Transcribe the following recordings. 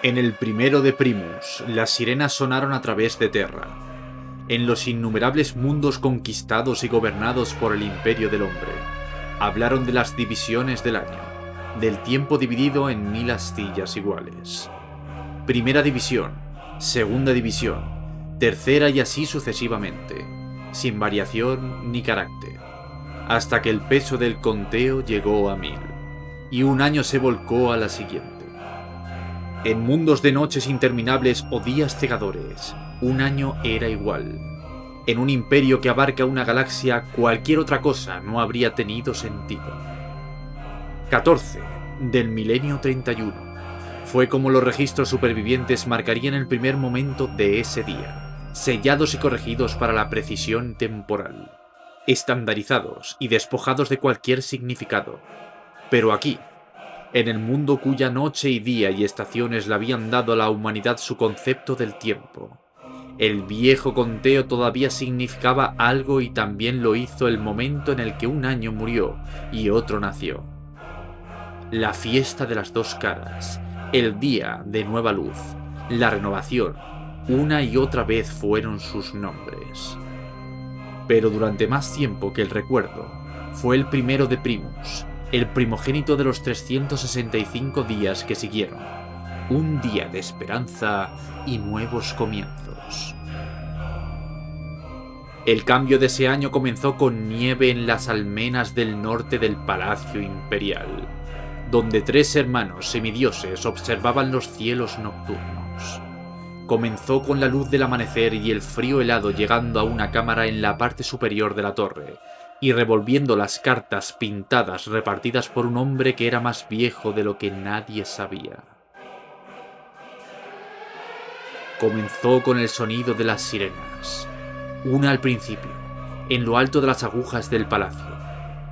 En el primero de Primus, las sirenas sonaron a través de Terra. En los innumerables mundos conquistados y gobernados por el Imperio del Hombre, hablaron de las divisiones del año, del tiempo dividido en 1000 astillas iguales. Primera división, segunda división, tercera y así sucesivamente, sin variación ni carácter, hasta que el peso del conteo llegó a 1000, y un año se volcó a la siguiente. En mundos de noches interminables o días cegadores, un año era igual. En un imperio que abarca una galaxia, cualquier otra cosa no habría tenido sentido. 14 del milenio 31. Fue como los registros supervivientes marcarían el primer momento de ese día, sellados y corregidos para la precisión temporal, estandarizados y despojados de cualquier significado. Pero aquí, en el mundo cuya noche y día y estaciones le habían dado a la humanidad su concepto del tiempo, el viejo conteo todavía significaba algo y también lo hizo el momento en el que un año murió y otro nació. La fiesta de las dos caras, el día de nueva luz, la renovación, una y otra vez fueron sus nombres. Pero durante más tiempo que el recuerdo, fue el primero de Primus, el primogénito de los 365 días que siguieron, un día de esperanza y nuevos comienzos. El cambio de ese año comenzó con nieve en las almenas del norte del Palacio Imperial, donde 3 hermanos semidioses observaban los cielos nocturnos. Comenzó con la luz del amanecer y el frío helado llegando a una cámara en la parte superior de la torre, y revolviendo las cartas pintadas repartidas por un hombre que era más viejo de lo que nadie sabía. Comenzó con el sonido de las sirenas, una al principio, en lo alto de las agujas del palacio,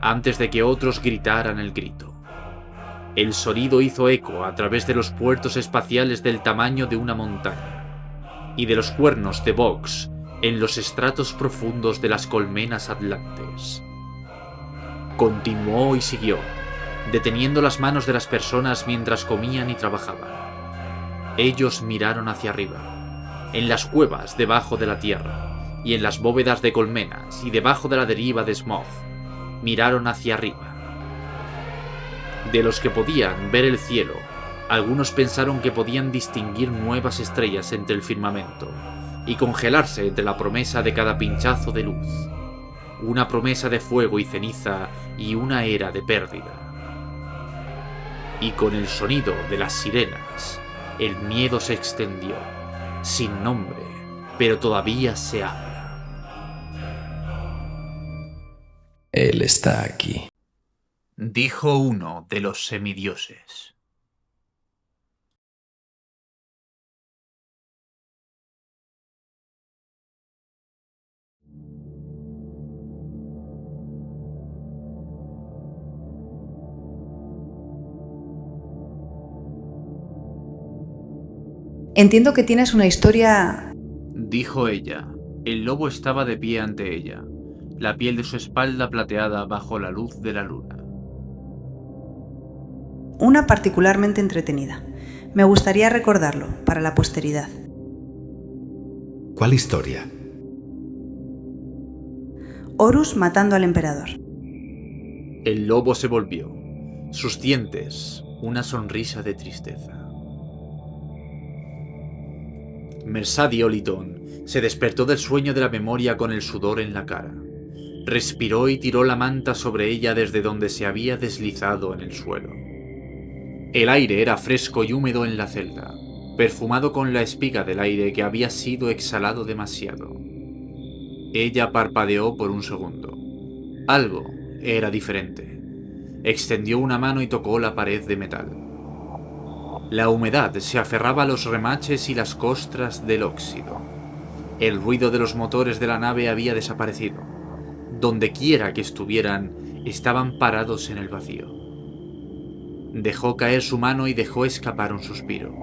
antes de que otros gritaran el grito. El sonido hizo eco a través de los puertos espaciales del tamaño de una montaña, y de los cuernos de Vox en los estratos profundos de las colmenas atlantes. Continuó y siguió, deteniendo las manos de las personas mientras comían y trabajaban. Ellos miraron hacia arriba, en las cuevas debajo de la tierra, y en las bóvedas de colmenas y debajo de la deriva de smog, miraron hacia arriba. De los que podían ver el cielo, algunos pensaron que podían distinguir nuevas estrellas entre el firmamento, y congelarse entre la promesa de cada pinchazo de luz, una promesa de fuego y ceniza y una era de pérdida. Y con el sonido de las sirenas, el miedo se extendió, sin nombre, pero todavía se habla. Él está aquí, dijo uno de los semidioses. Entiendo que tienes una historia... dijo ella. El lobo estaba de pie ante ella, la piel de su espalda plateada bajo la luz de la luna. Una particularmente entretenida. Me gustaría recordarlo para la posteridad. ¿Cuál historia? Horus matando al emperador. El lobo se volvió, sus dientes una sonrisa de tristeza. Mersadie Oliton se despertó del sueño de la memoria con el sudor en la cara. Respiró y tiró la manta sobre ella desde donde se había deslizado en el suelo. El aire era fresco y húmedo en la celda, perfumado con la espiga del aire que había sido exhalado demasiado. Ella parpadeó por un segundo. Algo era diferente. Extendió una mano y tocó la pared de metal. La humedad se aferraba a los remaches y las costras del óxido. El ruido de los motores de la nave había desaparecido. Dondequiera que estuvieran, estaban parados en el vacío. Dejó caer su mano y dejó escapar un suspiro.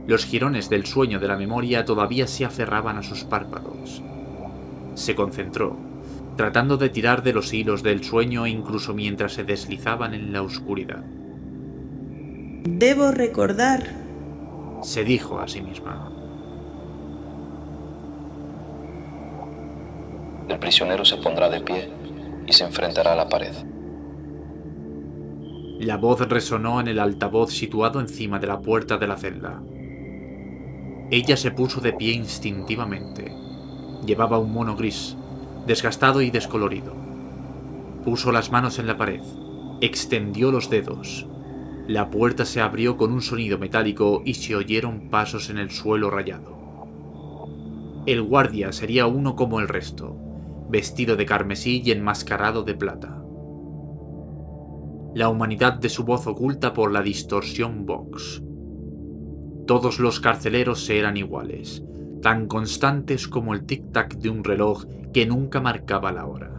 Los jirones del sueño de la memoria todavía se aferraban a sus párpados. Se concentró, tratando de tirar de los hilos del sueño incluso mientras se deslizaban en la oscuridad. Debo recordar se dijo a sí misma. El prisionero se pondrá de pie y se enfrentará a la pared. La voz resonó en el altavoz situado encima de la puerta de la celda. Ella se puso de pie instintivamente. Llevaba un mono gris, desgastado y descolorido. Puso las manos en la pared, extendió los dedos. La puerta se abrió con un sonido metálico y se oyeron pasos en el suelo rayado. El guardia sería uno como el resto, vestido de carmesí y enmascarado de plata. La humanidad de su voz oculta por la distorsión Vox. Todos los carceleros eran iguales, tan constantes como el tic-tac de un reloj que nunca marcaba la hora.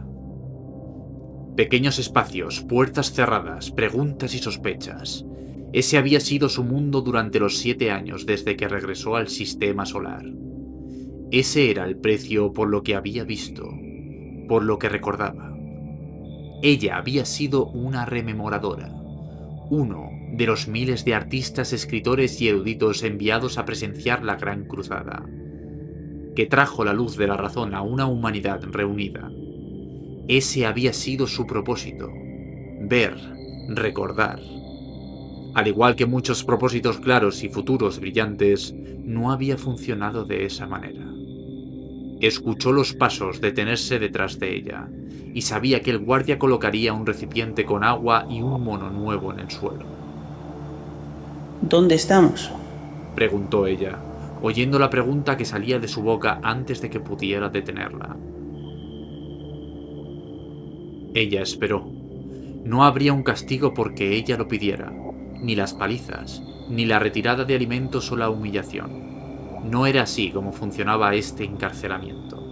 Pequeños espacios, puertas cerradas, preguntas y sospechas. Ese había sido su mundo durante los 7 años desde que regresó al sistema solar. Ese era el precio por lo que había visto, por lo que recordaba. Ella había sido una rememoradora, uno de los miles de artistas, escritores y eruditos enviados a presenciar la Gran Cruzada, que trajo la luz de la razón a una humanidad reunida. Ese había sido su propósito: ver, recordar. Al igual que muchos propósitos claros y futuros brillantes, no había funcionado de esa manera. Escuchó los pasos detenerse detrás de ella, y sabía que el guardia colocaría un recipiente con agua y un mono nuevo en el suelo. ¿Dónde estamos? Preguntó ella, oyendo la pregunta que salía de su boca antes de que pudiera detenerla. Ella esperó. No habría un castigo porque ella lo pidiera, ni las palizas, ni la retirada de alimentos o la humillación. No era así como funcionaba este encarcelamiento.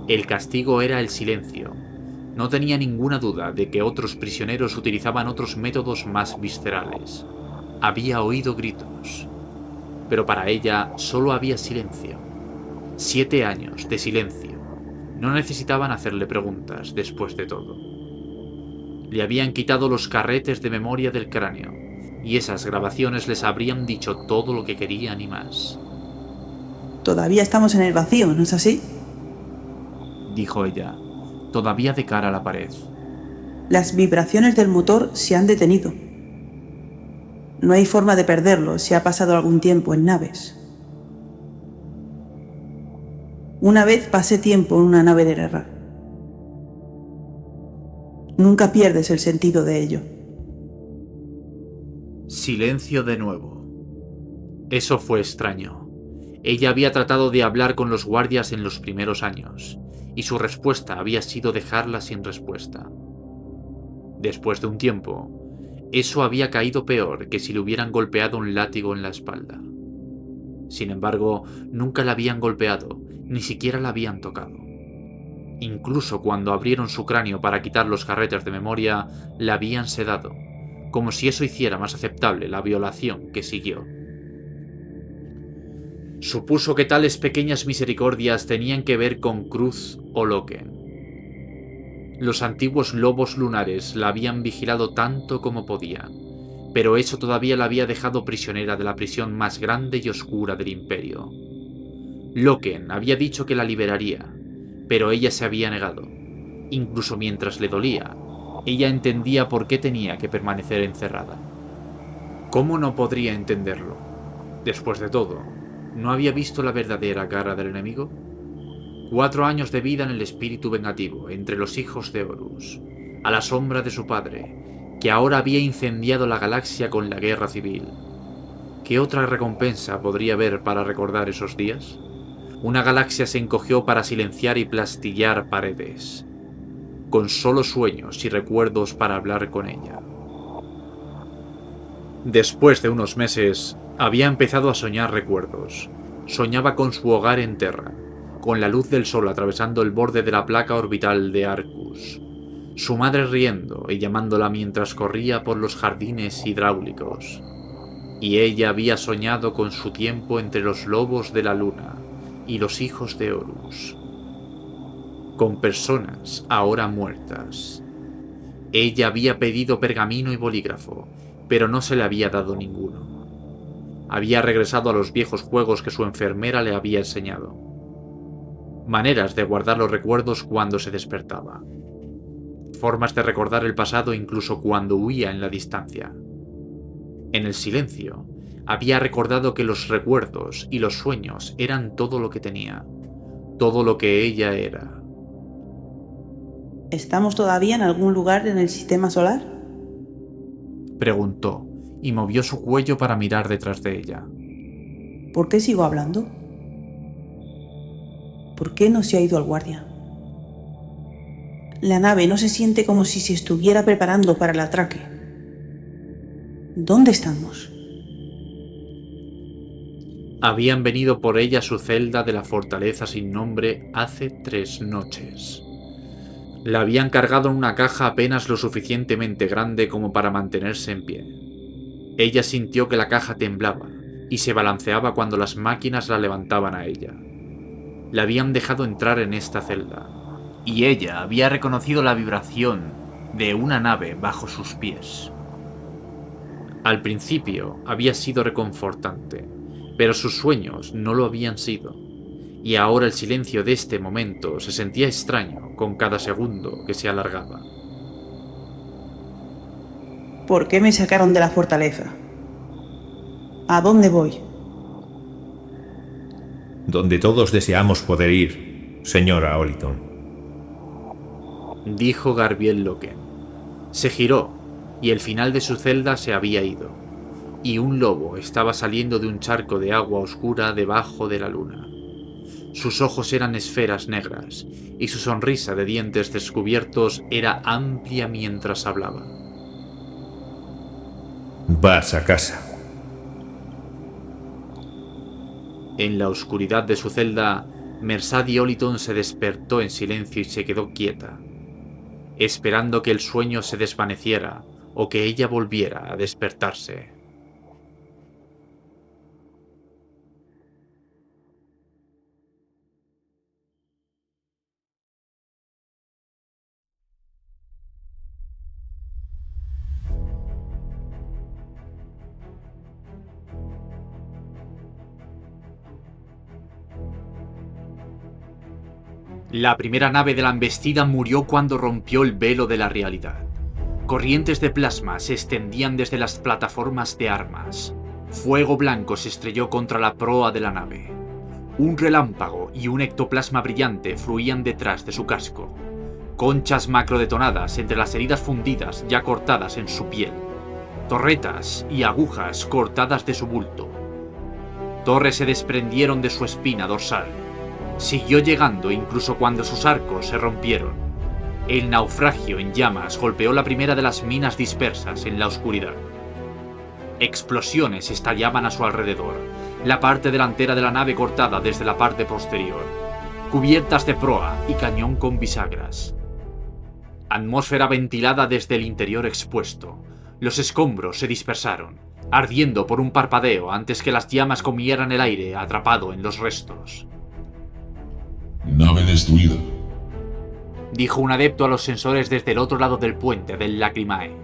El castigo era el silencio. No tenía ninguna duda de que otros prisioneros utilizaban otros métodos más viscerales. Había oído gritos. Pero para ella solo había silencio. 7 años de silencio. No necesitaban hacerle preguntas después de todo. Le habían quitado los carretes de memoria del cráneo, y esas grabaciones les habrían dicho todo lo que querían y más. Todavía estamos en el vacío, ¿no es así? Dijo ella, todavía de cara a la pared. Las vibraciones del motor se han detenido. No hay forma de perderlo si ha pasado algún tiempo en naves. Una vez pasé tiempo en una nave de guerra. Nunca pierdes el sentido de ello. Silencio de nuevo. Eso fue extraño. Ella había tratado de hablar con los guardias en los primeros años, y su respuesta había sido dejarla sin respuesta. Después de un tiempo, eso había caído peor que si le hubieran golpeado un látigo en la espalda. Sin embargo, nunca la habían golpeado, ni siquiera la habían tocado. Incluso cuando abrieron su cráneo para quitar los carretes de memoria, la habían sedado, como si eso hiciera más aceptable la violación que siguió. Supuso que tales pequeñas misericordias tenían que ver con Cruz o Loken. Los antiguos lobos lunares la habían vigilado tanto como podían, pero eso todavía la había dejado prisionera de la prisión más grande y oscura del Imperio. Loken había dicho que la liberaría, pero ella se había negado. Incluso mientras le dolía, ella entendía por qué tenía que permanecer encerrada. ¿Cómo no podría entenderlo? Después de todo, ¿no había visto la verdadera cara del enemigo? 4 años de vida en el espíritu vengativo entre los hijos de Horus, a la sombra de su padre, que ahora había incendiado la galaxia con la guerra civil. ¿Qué otra recompensa podría haber para recordar esos días? Una galaxia se encogió para silenciar y plastillar paredes, con solo sueños y recuerdos para hablar con ella. Después de unos meses, había empezado a soñar recuerdos. Soñaba con su hogar en Terra, con la luz del sol atravesando el borde de la placa orbital de Arcus, su madre riendo y llamándola mientras corría por los jardines hidráulicos. Y ella había soñado con su tiempo entre los lobos de la luna y los hijos de Horus, con personas ahora muertas. Ella había pedido pergamino y bolígrafo, pero no se le había dado ninguno. Había regresado a los viejos juegos que su enfermera le había enseñado. Maneras de guardar los recuerdos cuando se despertaba. Formas de recordar el pasado incluso cuando huía en la distancia. En el silencio, había recordado que los recuerdos y los sueños eran todo lo que tenía, todo lo que ella era. ¿Estamos todavía en algún lugar en el sistema solar? Preguntó, y movió su cuello para mirar detrás de ella. ¿Por qué sigo hablando? ¿Por qué no se ha ido al guardia? La nave no se siente como si se estuviera preparando para el atraque. ¿Dónde estamos? Habían venido por ella a su celda de la fortaleza sin nombre hace 3 noches. La habían cargado en una caja apenas lo suficientemente grande como para mantenerse en pie. Ella sintió que la caja temblaba y se balanceaba cuando las máquinas la levantaban a ella. La habían dejado entrar en esta celda, y ella había reconocido la vibración de una nave bajo sus pies. Al principio había sido reconfortante, pero sus sueños no lo habían sido, y ahora el silencio de este momento se sentía extraño con cada segundo que se alargaba. ¿Por qué me sacaron de la fortaleza? ¿A dónde voy? Donde todos deseamos poder ir, señora Oliton. Dijo Garbiel Loken. Se giró, y el final de su celda se había ido, y un lobo estaba saliendo de un charco de agua oscura debajo de la luna. Sus ojos eran esferas negras, y su sonrisa de dientes descubiertos era amplia mientras hablaba. Vas a casa. En la oscuridad de su celda, Mercedes Oliton se despertó en silencio y se quedó quieta, esperando que el sueño se desvaneciera o que ella volviera a despertarse. La primera nave de la embestida murió cuando rompió el velo de la realidad. Corrientes de plasma se extendían desde las plataformas de armas. Fuego blanco se estrelló contra la proa de la nave. Un relámpago y un ectoplasma brillante fluían detrás de su casco. Conchas macrodetonadas entre las heridas fundidas ya cortadas en su piel. Torretas y agujas cortadas de su bulto. Torres se desprendieron de su espina dorsal. Siguió llegando incluso cuando sus arcos se rompieron. El naufragio en llamas golpeó la primera de las minas dispersas en la oscuridad. Explosiones estallaban a su alrededor, la parte delantera de la nave cortada desde la parte posterior, cubiertas de proa y cañón con bisagras. Atmósfera ventilada desde el interior expuesto. Los escombros se dispersaron, ardiendo por un parpadeo antes que las llamas comieran el aire atrapado en los restos. Nave destruida, dijo un adepto a los sensores desde el otro lado del puente del Lacrimae.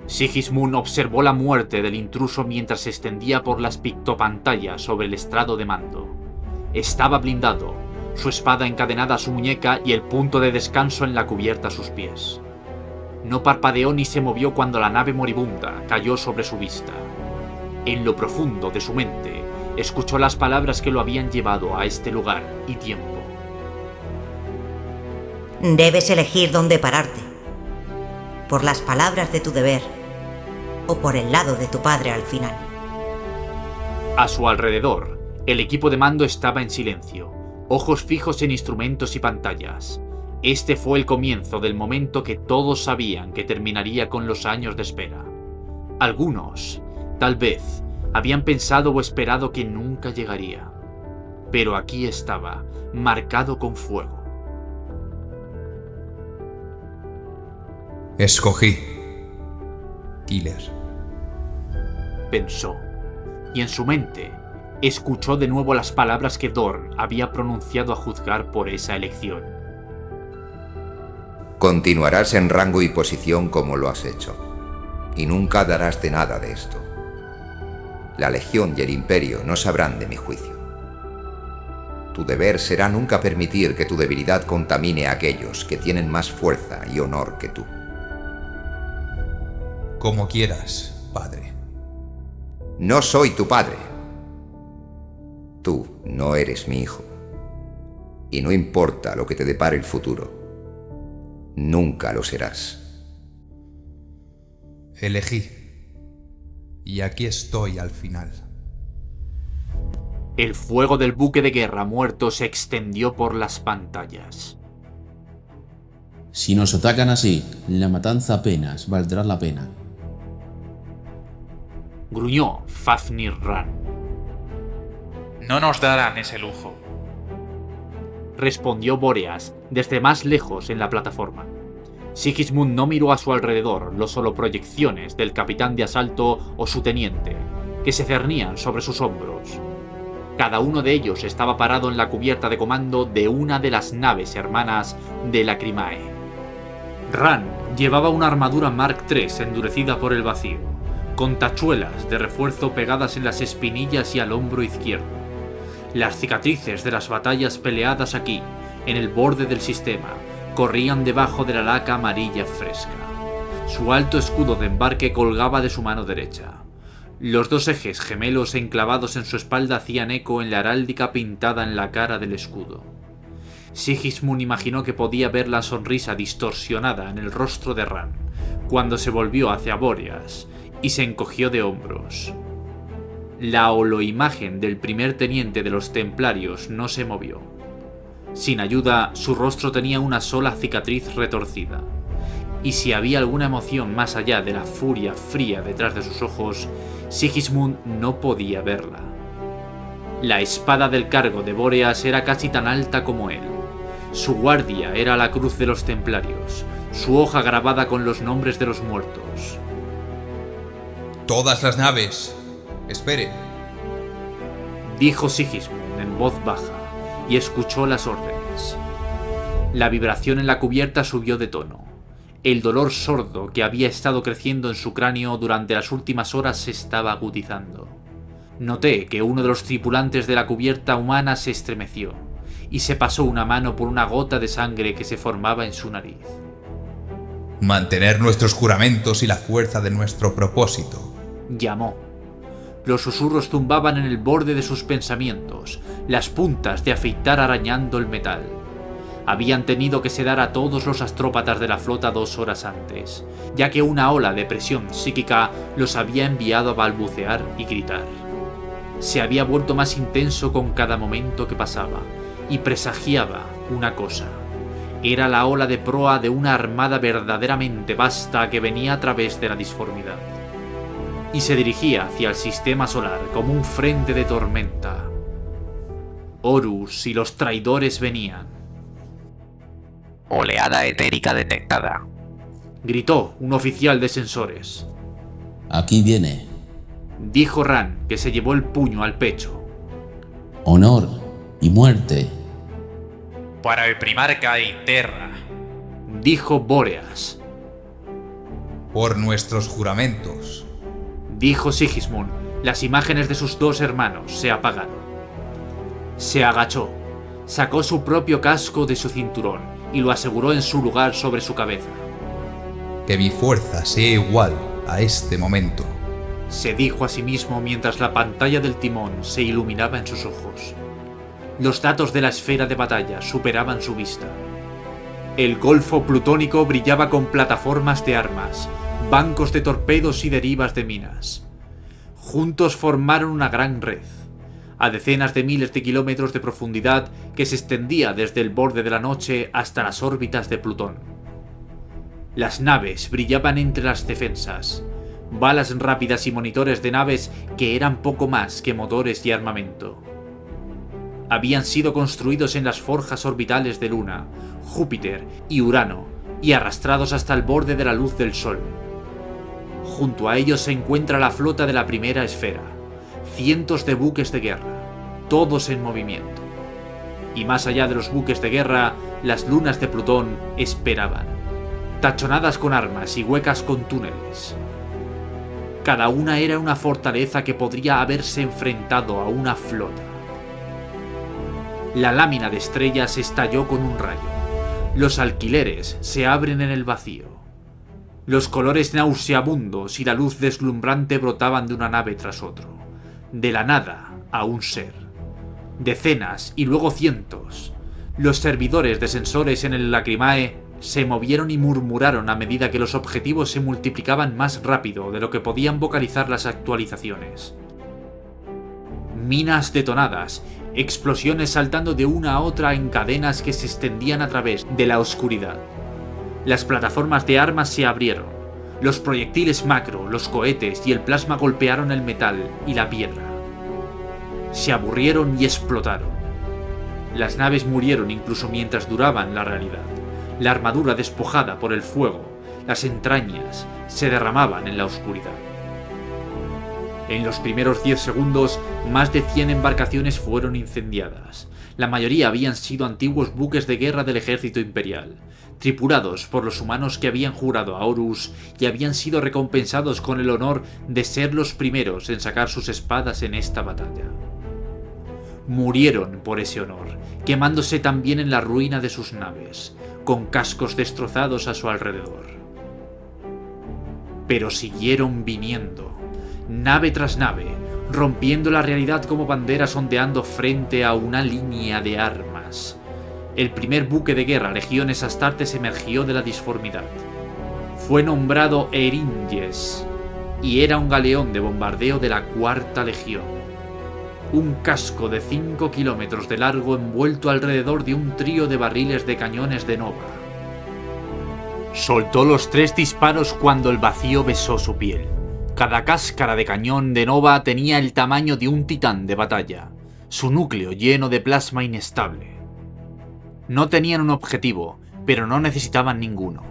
Sigismund observó la muerte del intruso mientras se extendía por las pictopantallas sobre el estrado de mando. Estaba blindado, su espada encadenada a su muñeca y el punto de descanso en la cubierta a sus pies. No parpadeó ni se movió cuando la nave moribunda cayó sobre su vista. En lo profundo de su mente, escuchó las palabras que lo habían llevado a este lugar y tiempo. Debes elegir dónde pararte. Por las palabras de tu deber o por el lado de tu padre al final. A su alrededor, el equipo de mando estaba en silencio, ojos fijos en instrumentos y pantallas. Este fue el comienzo del momento que todos sabían que terminaría con los años de espera. Algunos, tal vez, habían pensado o esperado que nunca llegaría. Pero aquí estaba, marcado con fuego. Escogí. Killer. Pensó, y en su mente, escuchó de nuevo las palabras que Dorn había pronunciado a juzgar por esa elección. Continuarás en rango y posición como lo has hecho, y nunca darás de nada de esto. La Legión y el Imperio no sabrán de mi juicio. Tu deber será nunca permitir que tu debilidad contamine a aquellos que tienen más fuerza y honor que tú. Como quieras, padre. No soy tu padre. Tú no eres mi hijo. Y no importa lo que te depare el futuro, nunca lo serás. Elegí. Y aquí estoy al final. El fuego del buque de guerra muerto se extendió por las pantallas. Si nos atacan así, la matanza apenas valdrá la pena. Gruñó Fafnir Ran. No nos darán ese lujo, respondió Bóreas desde más lejos en la plataforma. Sigismund no miró a su alrededor, no solo proyecciones del capitán de asalto o su teniente, que se cernían sobre sus hombros. Cada uno de ellos estaba parado en la cubierta de comando de una de las naves hermanas de Lacrimae. Ran llevaba una armadura Mark III endurecida por el vacío, con tachuelas de refuerzo pegadas en las espinillas y al hombro izquierdo. Las cicatrices de las batallas peleadas aquí, en el borde del sistema, corrían debajo de la laca amarilla fresca. Su alto escudo de embarque colgaba de su mano derecha. Los dos ejes gemelos enclavados en su espalda hacían eco en la heráldica pintada en la cara del escudo. Sigismund imaginó que podía ver la sonrisa distorsionada en el rostro de Ran, cuando se volvió hacia Bóreas y se encogió de hombros. La holoimagen del primer teniente de los templarios no se movió. Sin ayuda, su rostro tenía una sola cicatriz retorcida, y si había alguna emoción más allá de la furia fría detrás de sus ojos, Sigismund no podía verla. La espada del cargo de Bóreas era casi tan alta como él. Su guardia era la cruz de los templarios, su hoja grabada con los nombres de los muertos. ¡Todas las naves! ¡Espere!, dijo Sigismund en voz baja, y escuchó las órdenes. La vibración en la cubierta subió de tono. El dolor sordo que había estado creciendo en su cráneo durante las últimas horas se estaba agudizando. Noté que uno de los tripulantes de la cubierta humana se estremeció, y se pasó una mano por una gota de sangre que se formaba en su nariz. Mantener nuestros juramentos y la fuerza de nuestro propósito, llamó. Los susurros zumbaban en el borde de sus pensamientos, las puntas de afeitar arañando el metal. Habían tenido que sedar a todos los astrópatas de la flota 2 horas antes, ya que una ola de presión psíquica los había enviado a balbucear y gritar. Se había vuelto más intenso con cada momento que pasaba, y presagiaba una cosa. Era la ola de proa de una armada verdaderamente vasta que venía a través de la disformidad, y se dirigía hacia el sistema solar como un frente de tormenta. Horus y los traidores venían. Oleada etérica detectada, gritó un oficial de sensores. Aquí viene, dijo Ran, que se llevó el puño al pecho. Honor y muerte. para el Primarca y Terra, dijo Bóreas. Por nuestros juramentos, dijo Sigismund. Las imágenes de sus dos hermanos se apagaron. Se agachó, sacó su propio casco de su cinturón y lo aseguró en su lugar sobre su cabeza. Que mi fuerza sea igual a este momento, se dijo a sí mismo mientras la pantalla del timón se iluminaba en sus ojos. Los datos de la esfera de batalla superaban su vista. El golfo plutónico brillaba con plataformas de armas, bancos de torpedos y derivas de minas. Juntos formaron una gran red, a decenas de miles de kilómetros de profundidad que se extendía desde el borde de la noche hasta las órbitas de Plutón. Las naves brillaban entre las defensas, balas rápidas y monitores de naves que eran poco más que motores y armamento. Habían sido construidos en las forjas orbitales de Luna, Júpiter y Urano y arrastrados hasta el borde de la luz del Sol. Junto a ellos se encuentra la flota de la primera esfera, cientos de buques de guerra, todos en movimiento. Y más allá de los buques de guerra, las lunas de Plutón esperaban, tachonadas con armas y huecas con túneles. Cada una era una fortaleza que podría haberse enfrentado a una flota. La lámina de estrellas estalló con un rayo. Los alquileres se abren en el vacío. Los colores nauseabundos y la luz deslumbrante brotaban de una nave tras otro. De la nada a un ser. Decenas y luego cientos. Los servidores de sensores en el Lacrimae se movieron y murmuraron a medida que los objetivos se multiplicaban más rápido de lo que podían vocalizar las actualizaciones. Minas detonadas, explosiones saltando de una a otra en cadenas que se extendían a través de la oscuridad. Las plataformas de armas se abrieron. Los proyectiles macro, los cohetes y el plasma golpearon el metal y la piedra. Se aburrieron y explotaron. Las naves murieron incluso mientras duraban la realidad. La armadura despojada por el fuego, las entrañas, se derramaban en la oscuridad. En los primeros 10 segundos, más de 100 embarcaciones fueron incendiadas. La mayoría habían sido antiguos buques de guerra del ejército imperial, tripulados por los humanos que habían jurado a Horus y habían sido recompensados con el honor de ser los primeros en sacar sus espadas en esta batalla. Murieron por ese honor, quemándose también en la ruina de sus naves, con cascos destrozados a su alrededor. Pero siguieron viniendo, nave tras nave, rompiendo la realidad como banderas ondeando frente a una línea de armas. El primer buque de guerra Legiones Astartes emergió de la disformidad. Fue nombrado Eringes, y era un galeón de bombardeo de la Cuarta Legión. Un casco de 5 kilómetros de largo envuelto alrededor de un trío de barriles de cañones de Nova. Soltó los 3 disparos cuando el vacío besó su piel. Cada cáscara de cañón de Nova tenía el tamaño de un titán de batalla, su núcleo lleno de plasma inestable. No tenían un objetivo, pero no necesitaban ninguno.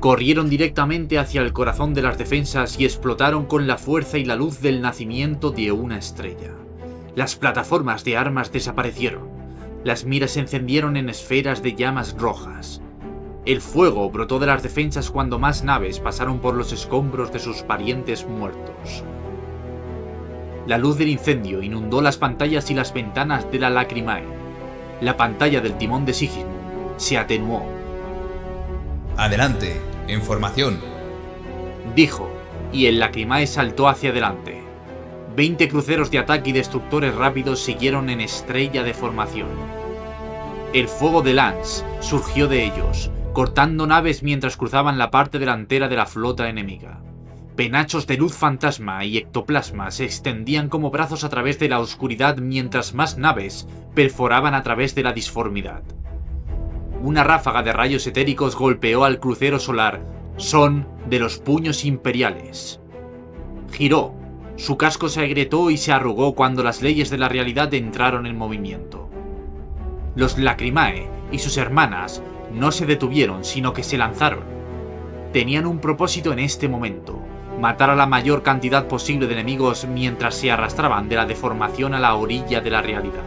Corrieron directamente hacia el corazón de las defensas y explotaron con la fuerza y la luz del nacimiento de una estrella. Las plataformas de armas desaparecieron. Las miras se encendieron en esferas de llamas rojas. El fuego brotó de las defensas cuando más naves pasaron por los escombros de sus parientes muertos. La luz del incendio inundó las pantallas y las ventanas de la Lacrimae. La pantalla del timón de Sigismund se atenuó. Adelante, en formación, dijo, y el Lacrimae saltó hacia adelante. 20 cruceros de ataque y destructores rápidos siguieron en estrella de formación. El fuego de Lance surgió de ellos, cortando naves mientras cruzaban la parte delantera de la flota enemiga. Penachos de luz fantasma y ectoplasma se extendían como brazos a través de la oscuridad mientras más naves perforaban a través de la disformidad. Una ráfaga de rayos etéricos golpeó al crucero solar, son de los puños imperiales. Giró. Su casco se agrietó y se arrugó cuando las leyes de la realidad entraron en movimiento. Los Lacrimae y sus hermanas no se detuvieron, sino que se lanzaron. Tenían un propósito en este momento: matar a la mayor cantidad posible de enemigos mientras se arrastraban de la deformación a la orilla de la realidad.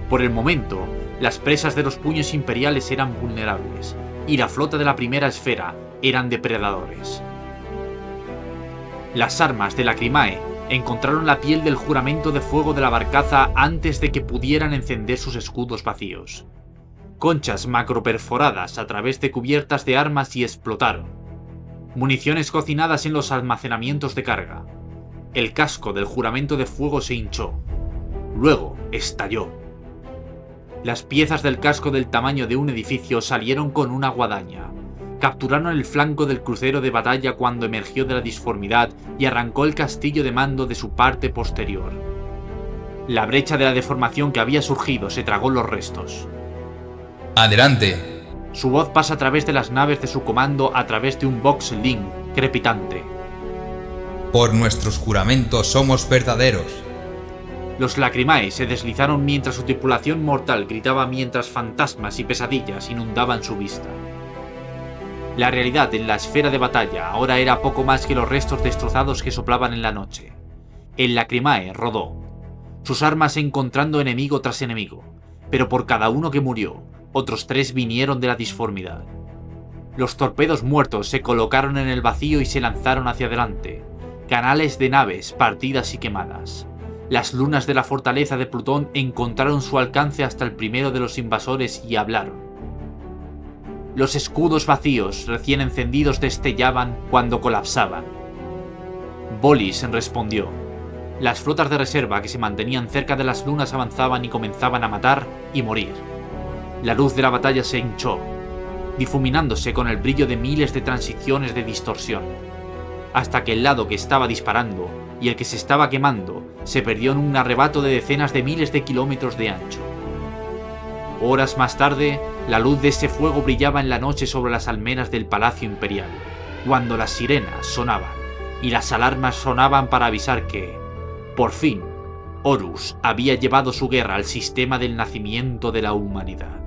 Por el momento, las presas de los puños imperiales eran vulnerables, y la flota de la primera esfera eran depredadores. Las armas de Lacrimae encontraron la piel del juramento de fuego de la barcaza antes de que pudieran encender sus escudos vacíos. Conchas macroperforadas a través de cubiertas de armas y explotaron. Municiones cocinadas en los almacenamientos de carga. El casco del juramento de fuego se hinchó. Luego estalló. Las piezas del casco del tamaño de un edificio salieron con una guadaña. Capturaron el flanco del crucero de batalla cuando emergió de la disformidad y arrancó el castillo de mando de su parte posterior. La brecha de la deformación que había surgido se tragó los restos. ¡Adelante! Su voz pasa a través de las naves de su comando a través de un Vox Link crepitante. Por nuestros juramentos somos verdaderos. Los Lacrimae se deslizaron mientras su tripulación mortal gritaba mientras fantasmas y pesadillas inundaban su vista. La realidad en la esfera de batalla ahora era poco más que los restos destrozados que soplaban en la noche. El Lacrimae rodó, sus armas encontrando enemigo tras enemigo, pero por cada uno que murió, otros 3 vinieron de la disformidad. Los torpedos muertos se colocaron en el vacío y se lanzaron hacia adelante, canales de naves partidas y quemadas. Las lunas de la fortaleza de Plutón encontraron su alcance hasta el primero de los invasores y hablaron. Los escudos vacíos recién encendidos destellaban cuando colapsaban. Bolis respondió. Las flotas de reserva que se mantenían cerca de las lunas avanzaban y comenzaban a matar y morir. La luz de la batalla se hinchó, difuminándose con el brillo de miles de transiciones de distorsión, hasta que el lado que estaba disparando y el que se estaba quemando se perdió en un arrebato de decenas de miles de kilómetros de ancho. Horas más tarde, la luz de ese fuego brillaba en la noche sobre las almenas del Palacio Imperial, cuando las sirenas sonaban y las alarmas sonaban para avisar que, por fin, Horus había llevado su guerra al sistema del nacimiento de la humanidad.